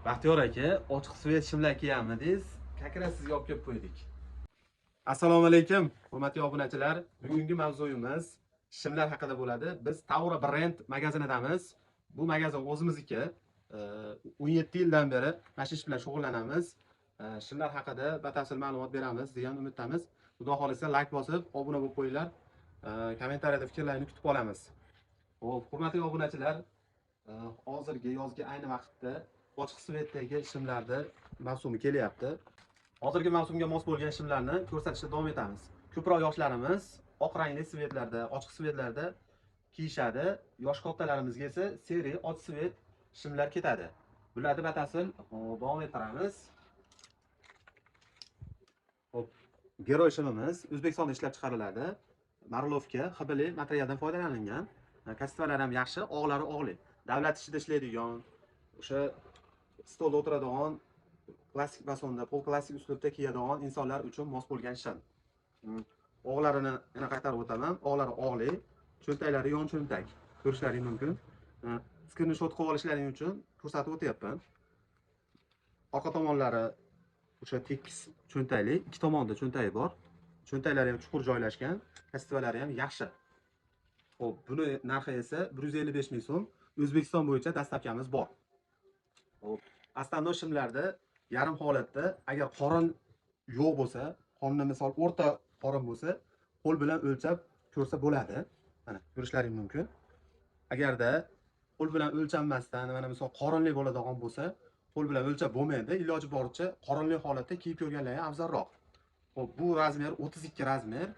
Baxtiyor aka, ochiq svet shimlar kiyamidingiz? Kakra sizga olib kelib qo'ydik. Assalomu alaykum, hurmatli obunachilar. Bugungi mavzuyimiz shimlar haqida bo'ladi. Biz Taura brend magazinidamiz. Bu magazin o'zimizniki. 17 yildan beri mana shu ish bilan shug'ullanamiz. Shimlar haqida batafsil ma'lumot beramiz degan umiddamiz. Xudo xolisa like bosib, obuna bo'lib qo'yinglar. Kommentariyada fikrlaringizni kutib qolamiz. Xo'p, hurmatli obunachilar, hozirgi yozgi ayni vaqtda ochiq svetdagi shimlarni mavsumi kelyapti. Hozirgi mavsumga mos bo'lgan shimlarni ko'rsatishda davom etamiz. Ko'proq yoshlarimiz oq rangli svetlarda, ochiq svetlarda kiyishadi. Yosh kattalarimizga esa seri ochiq svet shimlar ketadi. Bularni batafsil davom ettiramiz. Hop, Geroy shimimiz O'zbekistonda ishlab chiqariladi. Marlovka, xibili materialdan foydalanilgan. Kastvalari ham yaxshi, og'lari og'li. Davlat ishida ishlaydigan, o'sha stolda o'tiradigan, klassik basonda, pol klassik uslubda kiyadigan insonlar uchun mos bo'lgan shim. Og'larini yana qaytarib o'taman. Og'lari og'li, cho'ntaklari yon cho'ntak. Ko'rishlaring mumkin. Skrinshot qilib olishlaring uchun ko'rsatib o'tyapman. Orqa tomonlari o'sha tekis cho'ntakli, ikki tomonda cho'ntagi bor. Cho'ntaklari ham chuqur joylashgan, kastvalari ham yaxshi. Xo'p, buni narxi esa 155 ming so'm. O'zbekiston bo'yicha dastavkamiz bor. Xo'p, Astano shimlarda yarim holatda agar qorin yo'q bo'lsa, qonni misol o'rta qorin bo'lsa, qo'l bilan o'lchab ko'rsa bo'ladi. Mana ko'rishlaring mumkin. Agarda qo'l bilan o'lchanmasdan, mana misol qorinli bo'ladigan bo'lsa, qo'l bilan o'lchab bo'lmaydi. Iloji boricha qorinli holatda kiyib ko'rganlar afzalroq. Xo'p, bu razmer 32 razmer.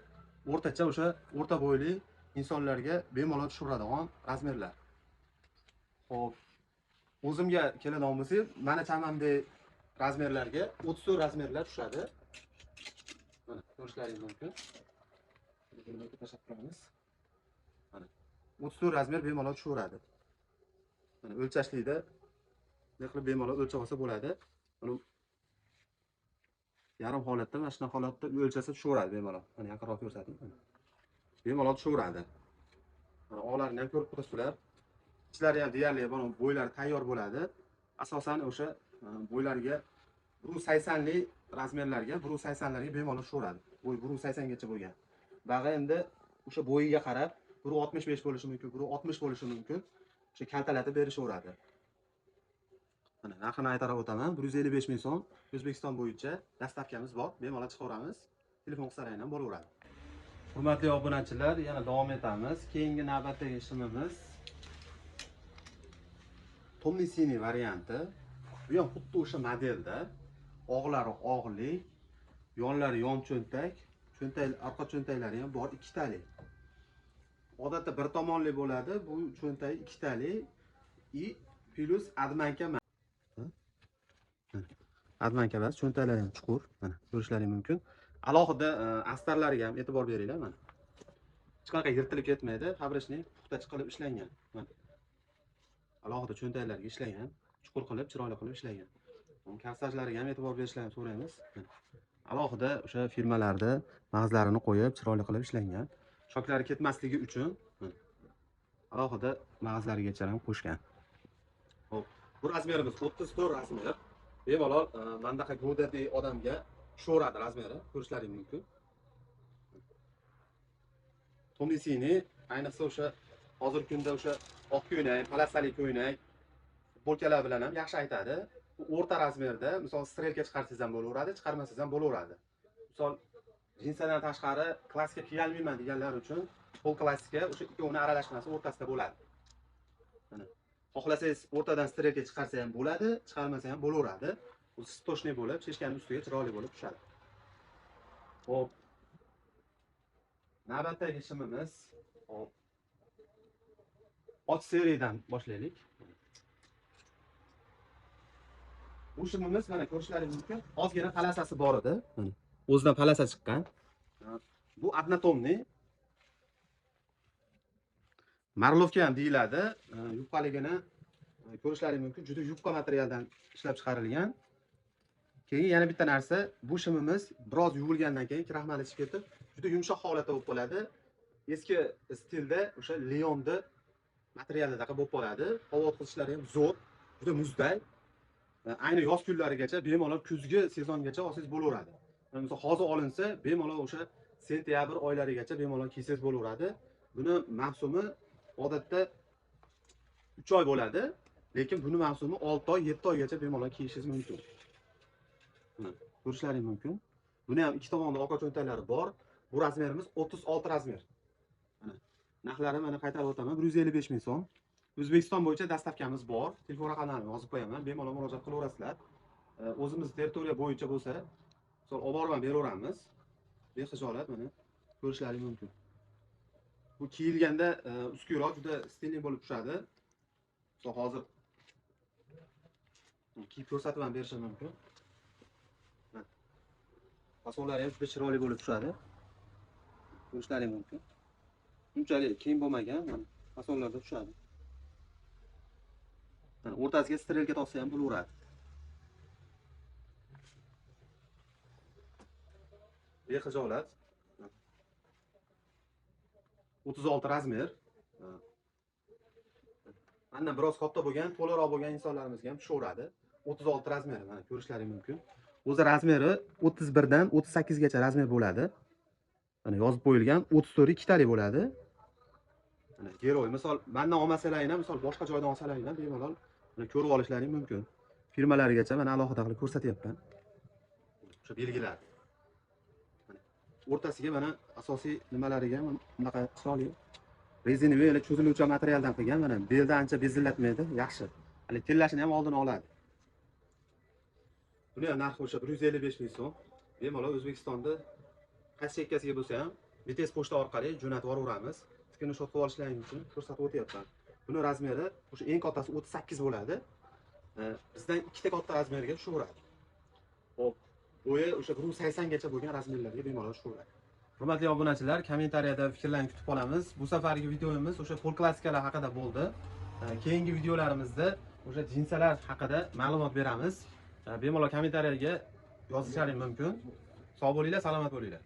O'rtacha o'sha o'rta bo'yli insonlarga bemalol tushiradigan razmerlar. Xo'p, o'zimga keladigan bo'lsak, mana chamamdagi razmerlarga 34 razmerlar tushadi. Mana ko'rishlaringiz mumkin. Buni tashab qo'yamiz. Mana 34 razmer bemalol tushaveradi. Mana o'lchashlikda ne qilib bemalol o'lchab olsa bo'ladi. Buni yarim holatda, mana shunday holatda o'lchasa tushaveradi bemalol. Mana yaqinroq ko'rsating. Bemalol tushaveradi. Mana og'larini ham ko'rib turibsizlar. Ichlari ham deyarli bo'ylari tayyor bo'ladi. Asosan o'sha bo'ylariga 180 lik razmerlarga, 180 larga bemalol tushaveradi. Bo'y 180 gacha bo'lgan. Bag'i endi o'sha bo'yiga qarab 165 bo'lishi mumkin, 160 bo'lishi mumkin. O'sha kaltalatib berishaveradi. Mana narxini aytarib o'taman. 155 ming so'm. O'zbekiston bo'yicha dastavkamiz bor. Bemalol chiqaramiz. Telefon qilsalaring ham bo'laveradi. Hurmatli obunachilar, yana davom etamiz. Keyingi navbatdagi shimimiz Tomlisini varianti. Bu ham xuddi o'sha modelda. Og'lari og'li, yonlari yon cho'ntak, orqa cho'ntaklari ham bor, ikkitali. Odatda bir tomonli bo'ladi, bu cho'ntak ikkitali i plus admanka. Admanka bas, cho'ntaklari ham chuqur, mana ko'rishlaring mumkin. Alohida astarlariga ham e'tibor beringlar, mana. Hech qanaqa yirtilib ketmaydi, fabrishni puxta chiqilib ishlangan. Mana. Alohida cho'ntaklarga ishlangan, chuqur qilib, chiroyli qilib ishlangan. Karsajlariga ham e'tibor berishlarini so'raymiz. Alohida o'sha firmalarda mag'zlarini qo'yib, chiroyli qilib ishlangan. Shoklari ketmasligi uchun alohida mag'zlarigacha ham qo'shgan. Xo'p, bu razmerimiz 34 razmer. Bemalol mandaqa g'o'dadagi odamga tushaveradi razmeri, ko'rishlaring mumkin. Tomlisini ayniqsa o'sha hozirgi kunda o'sha oq ko'ylak, palasali ko'ylak, futbolkalar bilan ham yaxshi aytadi. O'rta razmerda, misol strelka chiqarsangiz ham bo'laveradi, chiqarmasangiz ham bo'laveradi. Misol jinsadan tashqari klassika kiya olmayman deganlar uchun pol klassika o'sha ikkovini aralashmasi o'rtasida bo'ladi. Mana xohlasangiz o'rtadan strelka chiqarsa ham bo'ladi, chiqarmasa ham bo'laveradi. O'zi stoshniy bo'lib, cheshkaning ustiga chiroyli bo'lib tushadi. Xo'p. Navbatdagi shimimiz, hop. Och seriyadan boshlaylik. Bu shimimiz mana ko'rishlaringiz mumkin. Ozgina palasasi bor edi. Mana o'zidan palasa chiqqan. Bu adnatomni Marlovka ham deyiladi. Yupqaligini ko'rishlaringiz mumkin. Juda yupqa materialdan ishlab chiqarilgan. Keyin yana bitta narsa, bu shimimiz biroz yuvilgandan keyin kraxmal ichib ketib, juda yumshoq holatda bo'lib qoladi. Eski stilda o'sha leonda materialida bo'lib qoladi. Havo o'tkazishlari ham zo'r, juda muzday. ayni yoz kunlarigacha bemalol kuzgi sezongacha olsangiz bo'laveradi. Misol hozir olinsa, bemalol o'sha sentyabr oylarigacha bemalol kiysangiz bo'laveradi. Buni mavsumi odatda 3 oy bo'ladi, lekin buni mavsumi 6 oy, 7 oygacha bemalol kiyishingiz mumkin. Ko'rishlaringiz mumkin. Buni ham ikki tomonda orqa cho'ntaklari bor. Bu razmerimiz 36 razmer. Mana narxlari mana qaytarib o'taman, 155 ming so'm. O'zbekiston bo'yicha dastavkamiz bor. Telefon raqamlarimni yozib qo'yaman. Bemalol murojaat qilaverasizlar. O'zimiz territoriya bo'yicha bo'lsa, misol olib borib beraveramiz. Bexijolat mana ko'rishlaringiz mumkin. Bu kiyilganda uskuroq juda stilli bo'lib tushadi. Misol hozir kiyib ko'rsatib ham berishim mumkin. Fasonlari ham juda chiroyli bo'lib tushadi. Ko'rishlaringiz mumkin. Unchalik keng bo'lmagan, mana fasonlarda tushadi. O'rtasiga strelka topsa ham bo'laveradi. Bexijolat. 36 razmer. Mendan biroz katta bo'lgan, to'laroq bo'lgan insonlarimizga ham tushaveradi. 36 razmer, mana ko'rishlaringiz mumkin. O'zi razmeri 31 dan 38 gacha razmer bo'ladi. Mana yozib qo'yilgan 34 ikkitalik bo'ladi. Mana geroy, misol mendan olmasalaring ham, misol boshqa joydan olsalaring ham bemalol mana ko'rib olishlaring mumkin. Firmalarigacha mana alohida qilib ko'rsatyapman. O'sha belgilar. Mana o'rtasiga mana asosiy nimalariga bunaqa chiroyli rezinoviy va cho'ziluvchi materialdan qilgan. Mana belda ancha bezillatmaydi, yaxshi. Hali tellashini ham oldin oladi. Buni ham narxi o'sha 155 ming so'm. Bemalol O'zbekistonda qaysi chekkasiga bo'lsa ham BTS pochta orqali jo'natib yuboramiz. Screenshot qilib olishlaringiz uchun ko'rsatib o'tyapman. Buni razmeri o'sha eng kattasi 38 bo'ladi. Bizdan ikkita katta razmerga tushaveradi. Xo'p, bo'yi o'sha 180 gacha bo'lgan razmerlarga bemalol tushaveradi. Hurmatli obunachilar, kommentariyada fikrlarni kutib qolamiz. Bu safargi videomiz o'sha pol klassikalar haqida bo'ldi. Keyingi videolarimizda o'sha jinsalar haqida ma'lumot beramiz. Bemalol kommentariyaga yozishlaringiz mumkin. Sog' bo'linglar, salomat bo'linglar.